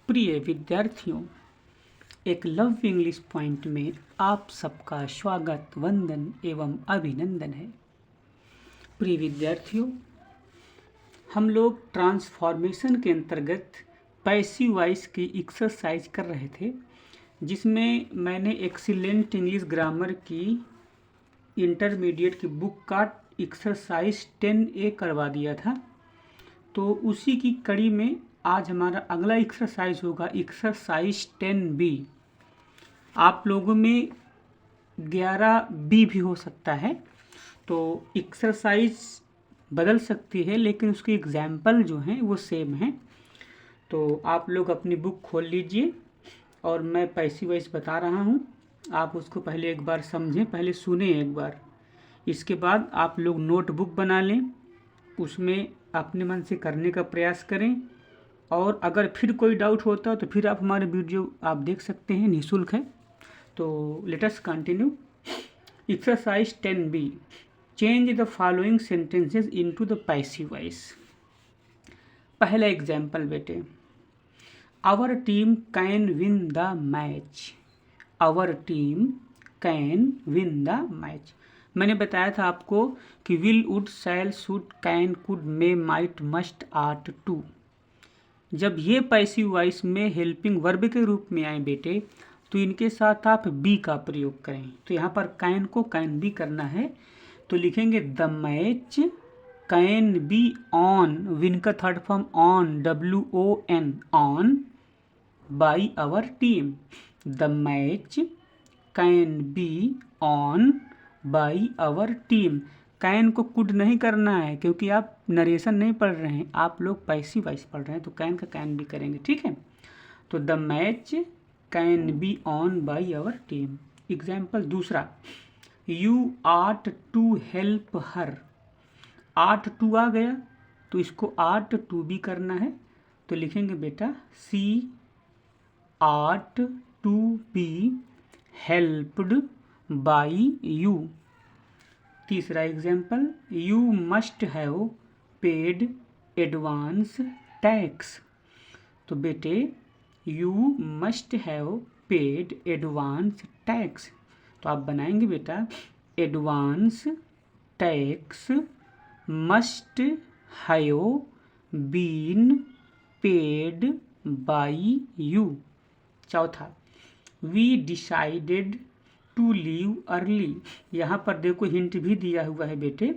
प्रिय विद्यार्थियों, एक लव इंग्लिश पॉइंट में आप सबका स्वागत, वंदन एवं अभिनंदन है। प्रिय विद्यार्थियों, हम लोग ट्रांसफॉर्मेशन के अंतर्गत पैसिव वॉइस की एक्सरसाइज कर रहे थे, जिसमें मैंने एक्सीलेंट इंग्लिश ग्रामर की इंटरमीडिएट की बुक का एक्सरसाइज 10A करवा दिया था। तो उसी की कड़ी में आज हमारा अगला एक्सरसाइज होगा एक्सरसाइज 10B। आप लोगों में 11B भी हो सकता है, तो एक्सरसाइज बदल सकती है, लेकिन उसके एग्जाम्पल जो हैं वो सेम हैं। तो आप लोग अपनी बुक खोल लीजिए और मैं पैसिव वॉइस बता रहा हूँ, आप उसको पहले एक बार समझें, पहले सुने एक बार। इसके बाद आप लोग नोटबुक बना लें, उसमें अपने मन से करने का प्रयास करें, और अगर फिर कोई डाउट होता है तो फिर आप हमारे वीडियो आप देख सकते हैं, निःशुल्क है। तो let us continue. Exercise 10B, change the following sentences into the passive voice. पहला एग्जाम्पल बेटे, our team can win the match. Our team can win the match. मैंने बताया था आपको कि will, would, shall, should, can, could, may, might, must, ought, to. जब ये passive voice में हेल्पिंग वर्ब के रूप में आए बेटे, तो इनके साथ आप बी का प्रयोग करें। तो यहाँ पर कैन को कैन बी करना है, तो लिखेंगे the match can be won, win का third form won, WON, won, by our team. The match can be won by our team. Can को कुड नहीं करना है, क्योंकि आप नरेशन नहीं पढ़ रहे हैं, आप लोग पैसिव वॉइस पढ़ रहे हैं, तो कैन का कैन भी करेंगे, ठीक है। तो the match can be won by our team. Example दूसरा, you are to help her. Are to आ गया, तो इसको आर्ट टू बी करना है, तो लिखेंगे बेटा she are to be helped by you. तीसरा example, you must have paid advance tax. तो बेटे you must have paid advance tax, तो आप बनाएंगे बेटा advance tax must have been paid by you. चौथा, we decided to leave early. यहाँ पर देखो हिंट भी दिया हुआ है बेटे,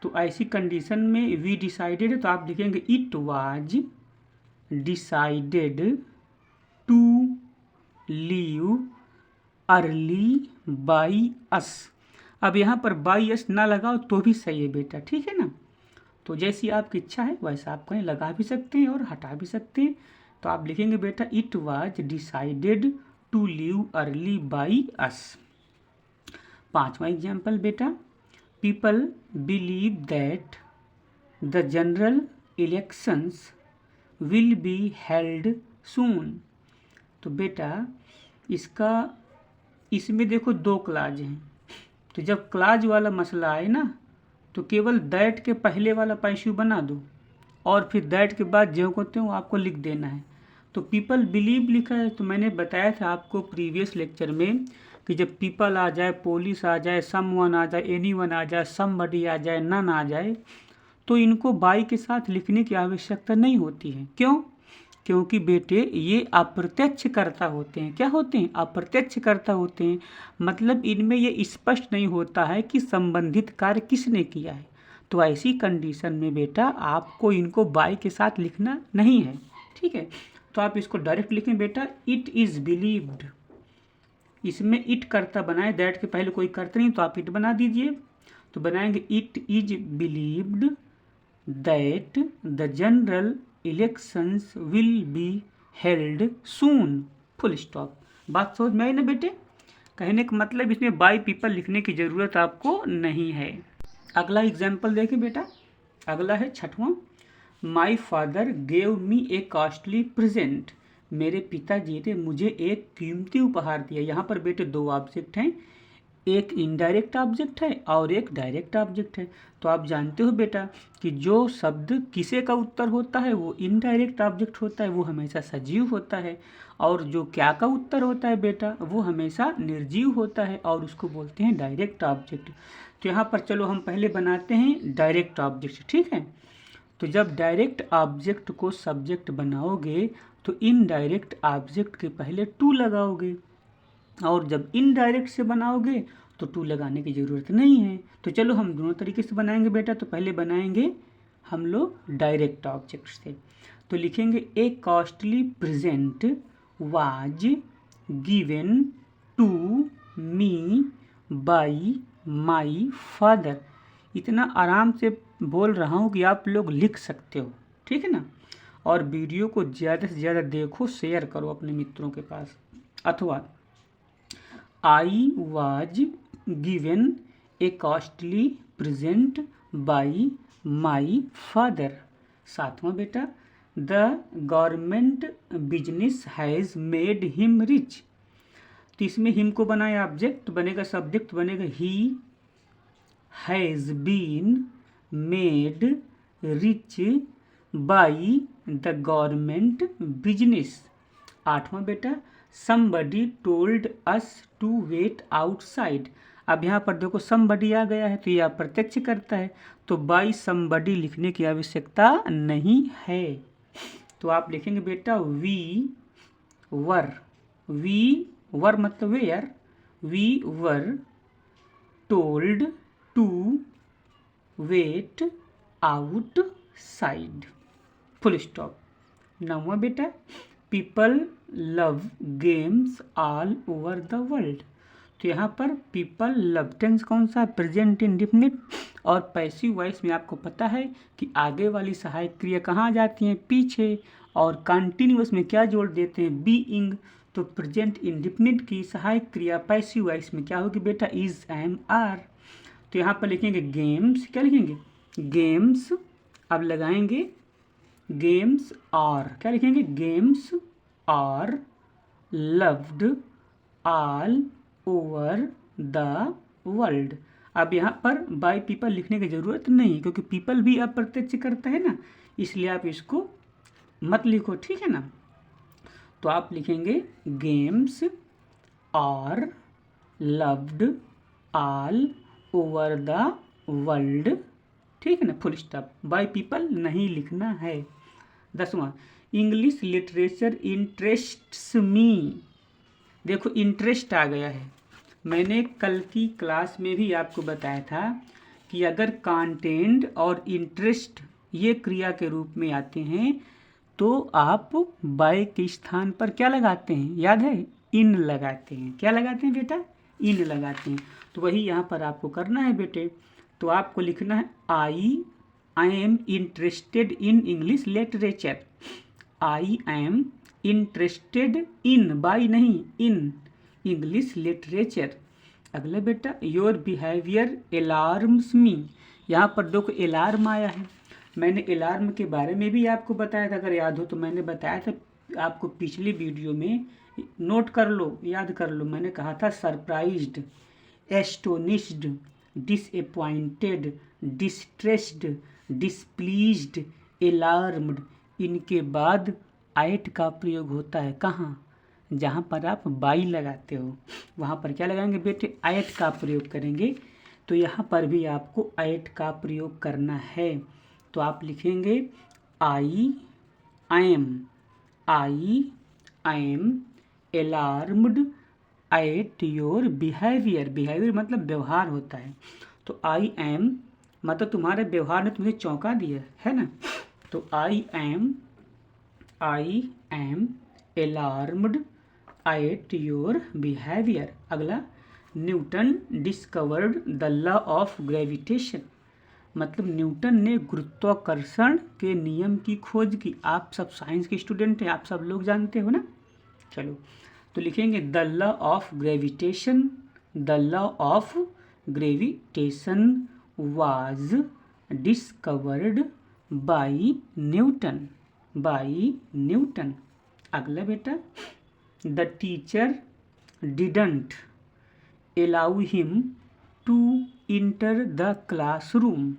तो ऐसी कंडीशन में वी डिसाइडेड है, तो आप लिखेंगे it was decided to leave early by us. अब यहाँ पर बाई अस ना लगाओ तो भी सही है बेटा, ठीक है ना। तो जैसी आपकी इच्छा है वैसा आप कहीं लगा भी सकते हैं और हटा भी सकते हैं। तो आप लिखेंगे बेटा it was decided to leave early by us. पांचवा एग्जाम्पल बेटा, people believe that the general elections will be held soon. तो बेटा इसमें देखो दो क्लाज हैं, तो जब क्लाज वाला मसला आए ना, तो केवल दैट के पहले वाला पैसिव बना दो, और फिर दैट के बाद जो कहते हो आपको लिख देना है। तो पीपल बिलीव लिखा है, तो मैंने बताया था आपको प्रीवियस लेक्चर में कि जब पीपल आ जाए, पुलिस आ जाए, समवन आ जाए, एनीवन आ जाए, समबडी आ जाए, नन आ जाए, तो इनको बाई के साथ लिखने की आवश्यकता नहीं होती है। क्यों? क्योंकि बेटे ये अप्रत्यक्ष कर्ता होते हैं। क्या होते हैं? अप्रत्यक्ष कर्ता होते हैं। मतलब इनमें ये स्पष्ट नहीं होता है कि संबंधित कार्य किसने किया है। तो ऐसी कंडीशन में बेटा आपको इनको बाई के साथ लिखना नहीं है, ठीक है। तो आप इसको डायरेक्ट लिखें बेटा इट इज़ बिलीव्ड। इसमें इट कर्ता बनाए, दैट के पहले कोई कर्ता नहीं, तो आप इट बना दीजिए। तो बनाएंगे it is believed that the general elections will be held soon, full stop. बात समझ में आई ना बेटे? कहने का मतलब इसमें बाई पीपल लिखने की ज़रूरत आपको नहीं है। अगला एग्जाम्पल देखें बेटा, अगला है छठवां, my father gave me A costly present. मेरे पिताजी ने मुझे एक कीमती उपहार दिया। यहाँ पर बेटे दो ऑब्जेक्ट हैं, एक इनडायरेक्ट ऑब्जेक्ट है और एक डायरेक्ट ऑब्जेक्ट है। तो आप जानते हो बेटा कि जो शब्द किसे का उत्तर होता है वो इनडायरेक्ट ऑब्जेक्ट होता है, वो हमेशा सजीव होता है, और जो क्या का उत्तर होता है बेटा वो हमेशा निर्जीव होता है और उसको बोलते हैं डायरेक्ट ऑब्जेक्ट। तो यहाँ पर चलो हम पहले बनाते हैं डायरेक्ट ऑब्जेक्ट, ठीक है। तो जब डायरेक्ट ऑब्जेक्ट को सब्जेक्ट बनाओगे तो इनडायरेक्ट ऑब्जेक्ट के पहले टू लगाओगे, और जब इनडायरेक्ट से बनाओगे तो टू लगाने की ज़रूरत नहीं है। तो चलो हम दोनों तरीके से बनाएंगे बेटा। तो पहले बनाएंगे हम लोग डायरेक्ट ऑब्जेक्ट से। तो लिखेंगे a costly present was given to me by my father. इतना आराम से बोल रहा हूँ कि आप लोग लिख सकते हो, ठीक है ना। और वीडियो को ज़्यादा से ज़्यादा देखो, शेयर करो अपने मित्रों के पास। अथवा I was given a costly present by my father. सातवां बेटा the government business has made him rich. तो इसमें हिम को बनाया ऑब्जेक्ट बनेगा, सब्जेक्ट बनेगा he has been made rich by the government business. आठवां बेटा somebody told us to wait outside। अब यहाँ पर देखो somebody आ गया है तो यह प्रत्यक्ष करता है, तो by somebody लिखने की आवश्यकता नहीं है। तो आप लिखेंगे बेटा we were मतलब where, we were told to wait outside, full stop. नौवां बेटा people love games all over the world. तो यहाँ पर पीपल लव टेंस कौन सा है, प्रेजेंट इंडेफिनिट, और पैसिव वॉइस में आपको पता है कि आगे वाली सहायक क्रिया कहाँ जाती हैं, पीछे, और कंटिन्यूअस में क्या जोड़ देते हैं, बीइंग। तो प्रेजेंट इंडेफिनिट की सहायक क्रिया पैसिव वॉइस में क्या होगी बेटा, इज, एम, आर। तो यहाँ पर लिखेंगे गेम्स, क्या लिखेंगे, गेम्स। अब लगाएंगे गेम्स आर, क्या लिखेंगे, games are loved all over the world. अब यहाँ पर बाय पीपल लिखने की ज़रूरत नहीं, क्योंकि पीपल भी अप्रत्यक्ष करता है ना, इसलिए आप इसको मत लिखो, ठीक है ना। तो आप लिखेंगे games are loved all over the world, ठीक है ना, फुल स्टॉप। बाय पीपल नहीं लिखना है। 10वां इंग्लिश लिटरेचर इंटरेस्ट्स मी। देखो इंटरेस्ट आ गया है। मैंने कल की क्लास में भी आपको बताया था कि अगर कंटेंट और इंटरेस्ट ये क्रिया के रूप में आते हैं तो आप बाय के स्थान पर क्या लगाते हैं, याद है, इन लगाते हैं। क्या लगाते हैं बेटा, इन लगाते हैं। तो वही यहाँ पर आपको करना है बेटे। तो आपको लिखना है I am interested in English literature. I am interested in, by नहीं, इन इंग्लिश लिटरेचर। अगला बेटा योर बिहेवियर अलार्म्स मी। यहाँ पर देखो अलार्म आया है। मैंने अलार्म के बारे में भी आपको बताया था, अगर याद हो तो मैंने बताया था आपको पिछली वीडियो में, नोट कर लो, याद कर लो। मैंने कहा था surprised, astonished, disappointed, distressed, displeased, alarmed. इनके बाद एट का प्रयोग होता है, कहाँ, जहाँ पर आप बाई लगाते हो वहाँ पर क्या लगाएंगे बेटे, एट का प्रयोग करेंगे। तो यहाँ पर भी आपको एट का प्रयोग करना है। तो आप लिखेंगे आई am alarmed at your behaviour. Behaviour मतलब व्यवहार होता है। तो आई एम मतलब तुम्हारे व्यवहार ने तुम्हें चौंका दिया है ना। तो I am alarmed at your behaviour. अगला Newton discovered the law of gravitation. मतलब न्यूटन ने गुरुत्वाकर्षण के नियम की खोज की। आप सब साइंस के स्टूडेंट हैं, आप सब लोग जानते हो ना। चलो तो लिखेंगे the law of gravitation. The law of gravitation was discovered by Newton. अगला बेटा the teacher didn't allow him to enter the classroom.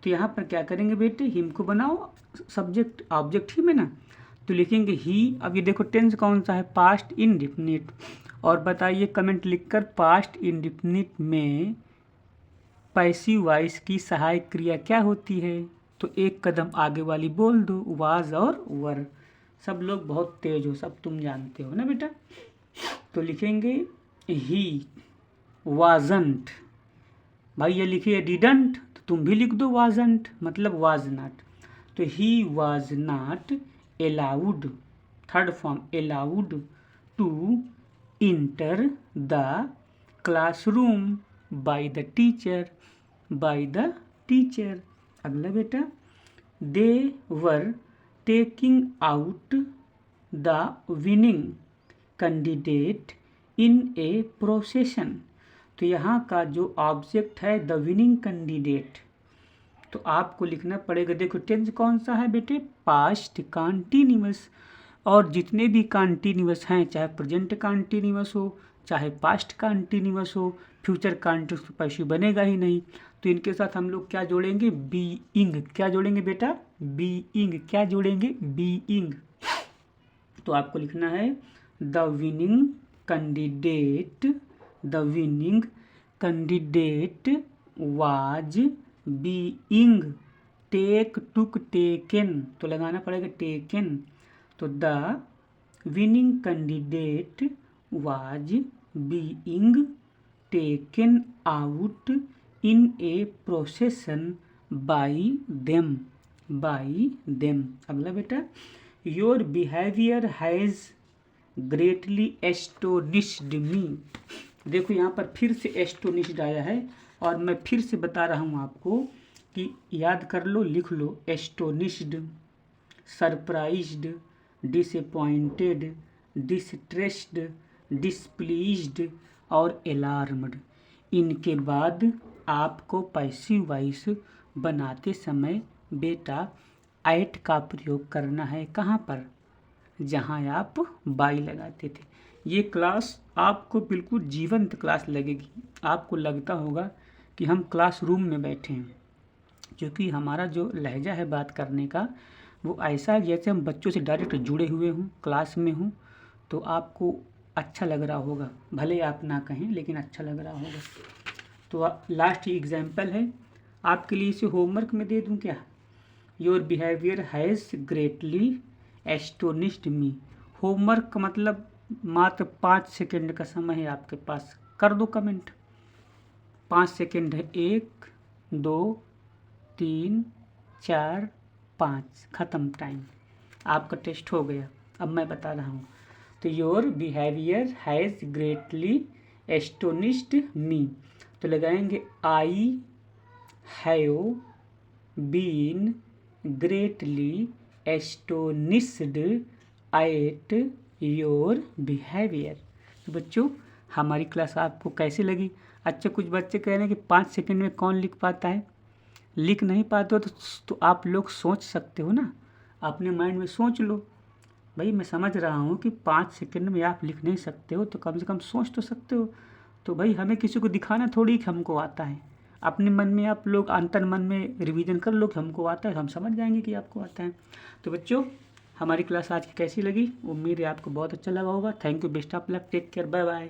तो यहाँ पर क्या करेंगे बेटे, हिम को बनाओ सब्जेक्ट ऑब्जेक्ट ही में ना, तो लिखेंगे ही। अब ये देखो टेंस कौन सा है, पास्ट इंडेफिनिट। और बताइए कमेंट लिखकर पास्ट इंडेफिनिट में पैसिव वॉइस की सहायक क्रिया क्या होती है, तो एक कदम आगे वाली बोल दो, वाज और वर। सब लोग बहुत तेज हो, सब तुम जानते हो ना बेटा। तो लिखेंगे ही वाजंट। भाई ये लिखिए डिडंट, तो तुम भी लिख दो वाजंट, मतलब वाज नॉट। तो he was not allowed, third form allowed to enter the classroom by the teacher, by the teacher. अगला बेटा, they were taking out the winning candidate in a procession. तो यहाँ का जो ऑब्जेक्ट है the winning candidate, तो आपको लिखना पड़ेगा। देखो टेंस कौन सा है बेटे, पास्ट कॉन्टिन्यूअस। और जितने भी कॉन्टिन्यूअस हैं, चाहे प्रेजेंट कॉन्टिन्यूअस हो, चाहे पास्ट कॉन्टिन्यूअस हो, फ्यूचर कॉन्टिन्यूअस तो पैसिव बनेगा ही नहीं। तो इनके साथ हम लोग क्या जोड़ेंगे, बीइंग। क्या जोड़ेंगे बेटा, बीइंग। क्या जोड़ेंगे, बीइंग। तो आपको लिखना है the winning candidate, the winning candidate was being take took taken, तो लगाना पड़ेगा टेकन। तो the winning candidate was being taken out in a procession by them, by them. अगला बेटा, your behaviour has greatly astonished me. देखो यहाँ पर फिर से एस्टोनिश्ड आया है, और मैं फिर से बता रहा हूँ आपको कि याद कर लो, लिख लो। Astonished, surprised, disappointed, distressed, displeased और अलार्म्ड। इनके बाद आपको पैसिव वॉइस बनाते समय बेटा एट का प्रयोग करना है। कहाँ पर, जहाँ आप बाई लगाते थे। ये क्लास आपको बिल्कुल जीवंत क्लास लगेगी, आपको लगता होगा कि हम क्लासरूम में बैठे हैं, क्योंकि हमारा जो लहजा है बात करने का वो ऐसा है जैसे हम बच्चों से डायरेक्ट जुड़े हुए हों, क्लास में हों। तो आपको अच्छा लग रहा होगा, भले आप ना कहें लेकिन अच्छा लग रहा होगा। तो लास्ट एग्जाम्पल है आपके लिए, इसे होमवर्क में दे दूं क्या। Your behaviour has greatly astonished me. Homework का मतलब मात्र 5 सेकेंड का समय है आपके पास, कर दो कमेंट। 5 सेकेंड है, 1 2 3 4 5, ख़त्म टाइम, आपका टेस्ट हो गया। अब मैं बता रहा हूँ, तो your behaviour has greatly astonished me, तो लगाएंगे I have been greatly astonished at your behaviour. तो बच्चों हमारी क्लास आपको कैसी लगी। अच्छा, कुछ बच्चे कह रहे हैं कि 5 सेकंड में कौन लिख पाता है, लिख नहीं पाते हो तो आप लोग सोच सकते हो ना, अपने माइंड में सोच लो। भाई मैं समझ रहा हूँ कि 5 सेकंड में आप लिख नहीं सकते हो, तो कम से कम सोच तो सकते हो। तो भाई हमें किसी को दिखाना थोड़ी कि हमको आता है, अपने मन में आप लोग अंतर मन में रिवीजन कर लो कि हमको आता है, हम समझ जाएंगे कि आपको आता है। तो बच्चों हमारी क्लास आज की कैसी लगी, उम्मीद है आपको बहुत अच्छा लगा होगा। Thank you, best of luck, take care, bye bye.